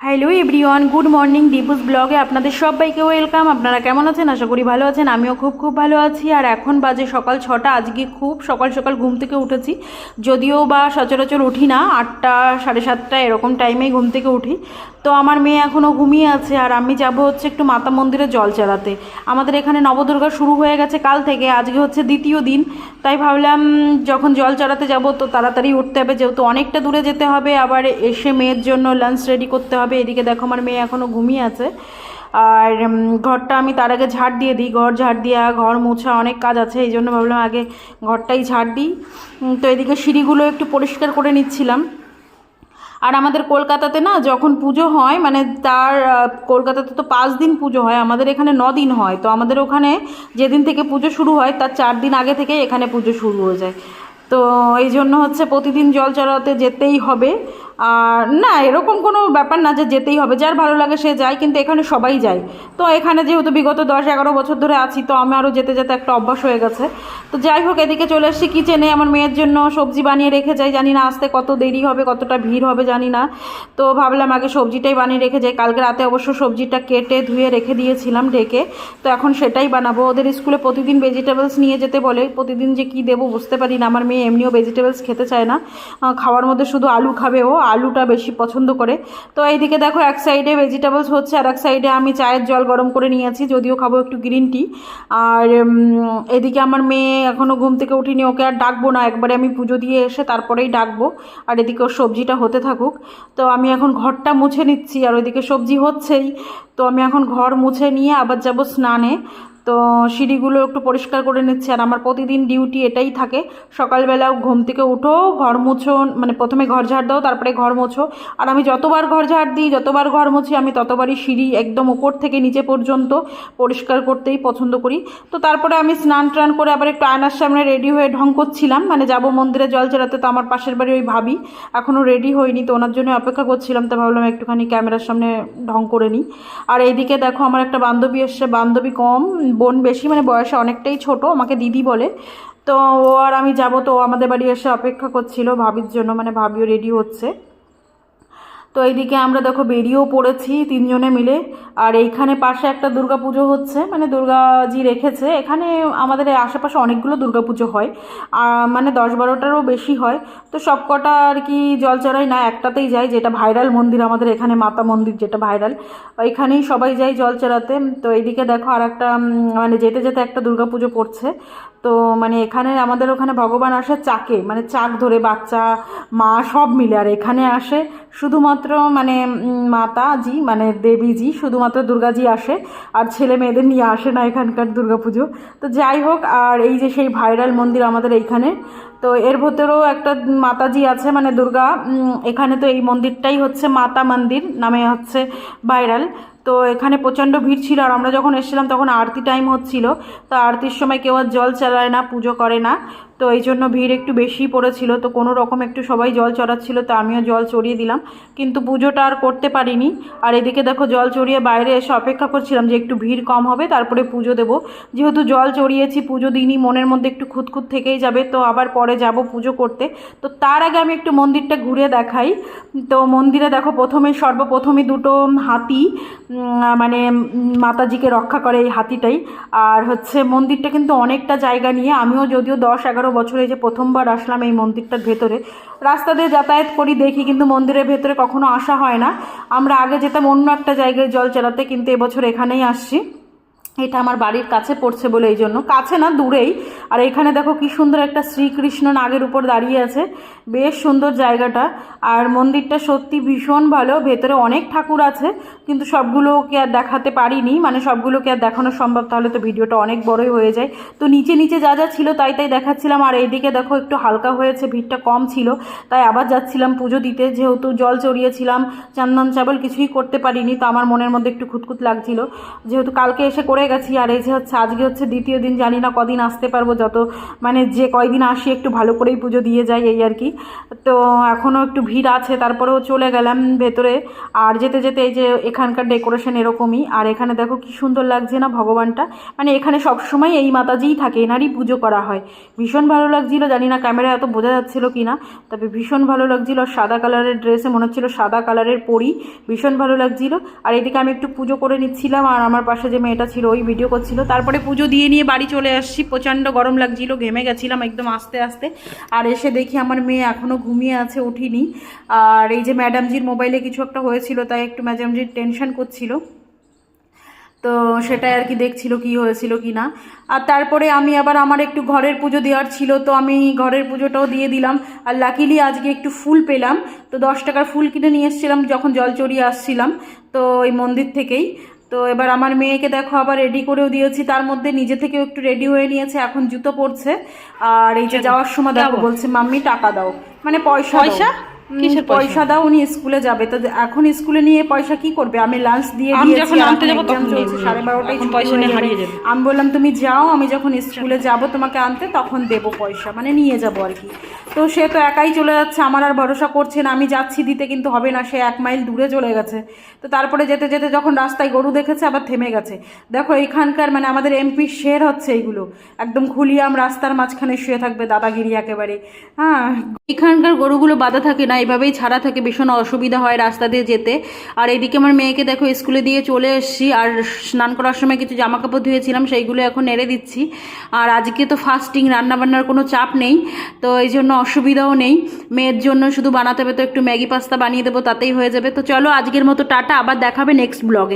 Hello everyone, good morning. Deepu's ব্লগে আপনাদের সবাইকে ওয়েলকাম। আপনারা কেমন আছেন? আশা করি ভালো আছেন। আমিও খুব ভালো আছি। আর এখন বাজে সকাল 6টা। আজকে খুব সকাল সকাল ঘুম থেকে উঠেছি, যদিও বা সচরাচর উঠি না, 8টা 7:30 এরকম টাইমেই ঘুম থেকে উঠি। তো আমার মেয়ে এখনও ঘুমিয়ে আছে, আর আমি যাব হচ্ছে একটু মাতা মন্দিরে জল চালাতে। আমাদের এখানে নবদুর্গা শুরু হয়ে গেছে কাল থেকে, আজকে হচ্ছে দ্বিতীয় দিন। তাই ভাবলাম যখন জল চড়াতে যাব তো তাড়াতাড়ি উঠতে হবে, যেহেতু অনেকটা দূরে যেতে হবে, আবার এসে মেয়ের জন্য লাঞ্চ রেডি করতে হবে। এদিকে দেখো আমার মেয়ে এখনও ঘুমিয়ে আছে। আর ঘরটা আমি তার আগে ঝাড় দিয়ে দিই, ঘর ঝাড় দেওয়া, ঘর মোছা, অনেক কাজ আছে, এই জন্য ভাবলাম আগে ঘরটাই ঝাড় দিই। তো এদিকে সিঁড়িগুলো একটু পরিষ্কার করে নিচ্ছিলাম। আর আমাদের কলকাতাতে না যখন পুজো হয়, মানে তার কলকাতাতে তো 5 দিন পুজো হয়, আমাদের এখানে 9 দিন হয়। তো আমাদের ওখানে যেদিন থেকে পুজো শুরু হয় তার 4 দিন আগে থেকে এখানে পুজো শুরু হয়ে যায়। তো এই জন্য হচ্ছে প্রতিদিন জল চড়াতে যেতেই হবে। আর না, এরকম কোনো ব্যাপার না যে যেতেই হবে, যার ভালো লাগে সে যায়, কিন্তু এখানে সবাই যায়। তো এখানে যেহেতু বিগত 10-11 বছর ধরে আছি, তো আমারও যেতে যেতে একটা অভ্যাস হয়ে গেছে। তো যাই হোক, এদিকে চলে এসেছি কিচেনে। আমার মেয়ের জন্য সবজি বানিয়ে রেখে যাই, জানি না আসতে কত দেরি হবে, কতটা ভিড় হবে জানি না। তো ভাবলাম আগে সবজিটাই বানিয়ে রেখে যাই। কালকে রাতে অবশ্য সবজিটা কেটে ধুয়ে রেখে দিয়েছিলাম ঢেকে। তো এখন সেটাই বানাবো। ওদের স্কুলে প্রতিদিন ভেজিটেবলস নিয়ে যেতে বলে, প্রতিদিন যে কী দেবো বুঝতে পারি না। আমার মেয়ে এমনিও ভেজিটেবলস খেতে চায় না, খাওয়ার মধ্যে শুধু আলু খাবে, ও আলুটা বেশি পছন্দ করে। তো এইদিকে দেখো এক সাইডে ভেজিটেবলস হচ্ছে, আর এক সাইডে আমি চায়ের জল গরম করে নিয়েছি, যদিও খাবো একটু গ্রিন টি। আর এদিকে আমার মেয়ে এখনও ঘুম থেকে উঠিনি, ওকে আর ডাকবো না, একবারে আমি পুজো দিয়ে এসে তারপরেই ডাকবো। আর এদিকে ওর সবজিটা হতে থাকুক। তো আমি এখন ঘরটা মুছে নিচ্ছি, আর ওইদিকে সবজি হচ্ছেই। তো আমি এখন ঘর মুছে নিয়ে আবার যাব স্নানে। তো সিঁড়িগুলো একটু পরিষ্কার করে নিচ্ছে। আর আমার প্রতিদিন ডিউটি এটাই থাকে, সকালবেলা ঘুম থেকে উঠো, ঘর মুছো, মানে প্রথমে ঘর ঝাড় দাও, তারপরে ঘর মোছো। আর আমি যতবার ঘর ঝাড় দিই, যতবার ঘর মুছি, আমি ততবারই সিঁড়ি একদম উপর থেকে নিচে পর্যন্ত পরিষ্কার করতেই পছন্দ করি। তো তারপরে আমি স্নান টান করে আবার একটু আয়নার সামনে রেডি হয়ে ঢং করছিলাম, মানে যাব মন্দিরে জল চড়াতে। তো আমার পাশের বাড়ি ওই ভাবি এখনও রেডি হয়নি, তো ওনার জন্য অপেক্ষা করছিলাম। তো ভাবলাম একটুখানি ক্যামেরার সামনে ঢং করে নিই। আর এইদিকে দেখো আমার একটা বান্ধবী এসছে, বান্ধবী কম, বোন বেশি, মানে বয়সে অনেকটাই ছোট, আমাকে দিদি বলে। তো ও আর আমি যাব, তো ও আমাদের বাড়ি এসে অপেক্ষা করছিল ভাবির জন্য, মানে ভাবিও রেডি হচ্ছে। তো এইদিকে আমরা দেখো বেরিয়েও পড়েছি তিনজনে মিলে। আর এইখানে পাশে একটা দুর্গা পুজো হচ্ছে, মানে দুর্গাজি রেখেছে এখানে। আমাদের আশেপাশে অনেকগুলো দুর্গা পুজো হয়, মানে 10-12টারও বেশি হয়। তো সব কটা আর কি জল চড়াই না, একটাতেই যাই, যেটা ভাইরাল মন্দির আমাদের এখানে, মাতা মন্দির যেটা ভাইরাল, ওইখানেই সবাই যাই জল চড়াতে। তো এইদিকে দেখো আর একটা মানে যেতে যেতে একটা দুর্গা পুজো পড়ছে। তো মানে এখানে আমাদের ওখানে ভগবান আসে চাকে, মানে চাক ধরে, বাচ্চা মা সব মিলে। আর এখানে আসে শুধুমাত্র মানে মাতাজি, মানে দেবীজি, শুধুমাত্র দুর্গাজি আসে, আর ছেলে মেয়েদের নিয়ে আসে না এখানকার দুর্গাপুজো। তো যাই হোক, আর এই যে সেই ভাইরাল মন্দির আমাদের এইখানে, তো এর ভেতরেও একটা মাতাজি আছে, মানে দুর্গা। এখানে তো এই মন্দিরটাই হচ্ছে মাতা মন্দির নামে হচ্ছে ভাইরাল। তো এখানে প্রচণ্ড ভিড় ছিল, আর আমরা যখন এসেছিলাম তখন আরতি টাইম হচ্ছিল। তো আরতির সময় কেউ আর জল চালায় না, পুজো করে না। তো এই জন্য ভিড় একটু বেশিই পড়েছিল। তো কোনো রকম একটু সবাই জল চড়াচ্ছিল, তো আমিও জল চড়িয়ে দিলাম, কিন্তু পুজোটা আর করতে পারিনি। আর এদিকে দেখো জল চড়িয়ে বাইরে এসে অপেক্ষা করছিলাম যে একটু ভিড় কম হবে তারপরে পুজো দেবো। যেহেতু জল চড়িয়েছি, পুজো দিইনি, মনের মধ্যে একটু খুঁতখুঁত থেকেই যাবে, তো আবার পরে যাব পুজো করতে। তো তার আগে আমি একটু মন্দিরটা ঘুরে দেখাই। তো মন্দিরে দেখো সর্বপ্রথমে দুটো হাতি, মানে মাতাজিকে রক্ষা করে এই হাতিটাই। আর হচ্ছে মন্দিরটা কিন্তু অনেকটা জায়গা নিয়ে, আমিও যদিও 10-11 বছরে যে প্রথমবার আসলাম এই মন্দিরটার ভেতরে, রাস্তা দিয়ে যাতায়াত করি দেখি, কিন্তু মন্দিরের ভেতরে কখনো আসা হয় না। আমরা আগে যেতাম অন্য একটা জায়গায় জল চালাতে, কিন্তু এবছর এখানেই আসছি। এটা আমার বাড়ির কাছে পড়ছে বলে এই জন্য, কাছে না দূরেই। আর এখানে দেখো কি সুন্দর একটা শ্রীকৃষ্ণ নাগের উপর দাঁড়িয়ে আছে, বেশ সুন্দর জায়গাটা। আর মন্দিরটা সত্যি ভীষণ ভালো, ভেতরে অনেক ঠাকুর আছে, কিন্তু সবগুলোকে আর দেখাতে পারিনি, মানে সবগুলোকে আর দেখানো সম্ভব তাহলে তো ভিডিওটা অনেক বড়ই হয়ে যায়। তো নিচে নিচে যা যা ছিল তাই তাই দেখাচ্ছিলাম। আর এইদিকে দেখো একটু হালকা হয়েছে, ভিড়টা কম ছিল, তাই আবার যাচ্ছিলাম পুজো দিতে। যেহেতু জল চড়িয়েছিলাম, চন্দন চাবল কিছুই করতে পারিনি, তো আমার মনের মধ্যে একটু খুঁতখুত লাগছিল। যেহেতু কালকে এসে করে গেছি। আর এই যে হচ্ছে আজকে হচ্ছে দ্বিতীয় দিন, জানি না কদিন আসতে পারবো, যত মানে যে কয়দিন আসি একটু ভালো করেই পুজো দিয়ে যাই এই আর কি। তো এখনও একটু ভিড় আছে, তারপরেও চলে গেলাম ভেতরে। আর যেতে যেতে এই যে এখানকার ডেকোরেশন এরকমই। আর এখানে দেখো কি সুন্দর লাগছে না ভগবানটা, মানে এখানে সবসময় এই মাতাজিই থাকে, এনারই পুজো করা হয়। ভীষণ ভালো লাগছিল, জানি না ক্যামেরা এত বোঝা যাচ্ছিল কি না, তবে ভীষণ ভালো লাগছিল। সাদা কালারের ড্রেসে মনে হচ্ছিল সাদা কালারের পরি, ভীষণ ভালো লাগছিল। আর এদিকে আমি একটু পুজো করে নিচ্ছিলাম, আর আমার পাশে যে মেয়েটা ছিল ওই ভিডিও করছিল। তারপরে পুজো দিয়ে নিয়ে বাড়ি চলে আসছি, প্রচণ্ড গরম লাগছিল, ঘেমে গেছিলাম একদম আস্তে আস্তে। আর এসে দেখি আমার মেয়ে এখনও ঘুমিয়ে আছে, উঠিনি। আর এই যে ম্যাডামজির মোবাইলে কিছু একটা হয়েছিল, তাই একটু ম্যাডামজির টেনশন করছিল, তো সেটাই আর কি দেখছিল কি হয়েছিল কি না। আর তারপরে আমি আবার আমার একটু ঘরের পুজো দেওয়ার ছিল, তো আমি ঘরের পুজোটাও দিয়ে দিলাম। আর লাকিলি আজকে একটু ফুল পেলাম, তো 10 টাকার ফুল কিনে নিয়ে এসেছিলাম যখন জল চড়িয়ে আসছিলাম, তো এই মন্দির থেকেই। তো এবার আমার মেয়েকে দেখো আবার রেডি করেও দিয়েছি, তার মধ্যে নিজে থেকেও একটু রেডি হয়ে নিয়েছে, এখন জুতো পরছে। আর এই যে যাওয়ার সময় দেখো বলছে মাম্মি টাকা দাও, মানে পয়সা কিসের পয়সা দাও, উনি স্কুলে যাবে, তো এখন স্কুলে নিয়ে পয়সা কি করবে, আমি লাঞ্চ দিয়ে দিয়েছি, এক্সাম চলছে 12:30 আমি বললাম তুমি যাও, আমি যখন স্কুলে যাব তোমাকে আনতে তখন দেবো পয়সা, মানে নিয়ে যাবো আর কি। তো সে তো একাই চলে যাচ্ছে, আমার আর ভরসা করছে না, আমি যাচ্ছি দিতে কিন্তু হবে না, সে 1 মাইল দূরে চলে গেছে। তো তারপরে যেতে যেতে যখন রাস্তায় গরু দেখেছে আবার থেমে গেছে। দেখো এইখানকার মানে আমাদের এমপি শের হচ্ছে এইগুলো, একদম খুলিয়াম রাস্তার মাঝখানে শুয়ে থাকবে, দাদাগিরি একেবারে। হ্যাঁ, এখানকার গরুগুলো বাঁধা থাকে না, এইভাবেই ছাড়া থাকে, ভীষণ অসুবিধা হয় রাস্তা দিয়ে যেতে। আর এইদিকে আমার মেয়েকে দেখো স্কুলে দিয়ে চলে এসেছি, আর স্নান করার সময় কিছু জামা কাপড় ধুয়েছিলাম সেইগুলো এখন নেড়ে দিচ্ছি। আর আজকে তো ফাস্টিং, রান্নাবান্নার কোনো চাপ নেই, তো এই জন্য অসুবিধাও নেই। মেয়ের জন্য শুধু বানাতে হবে, তো একটু ম্যাগি পাস্তা বানিয়ে দেবো, তাতেই হয়ে যাবে। তো চলো আজকের মতো টাটা, আবার দেখাবে নেক্সট ব্লগে।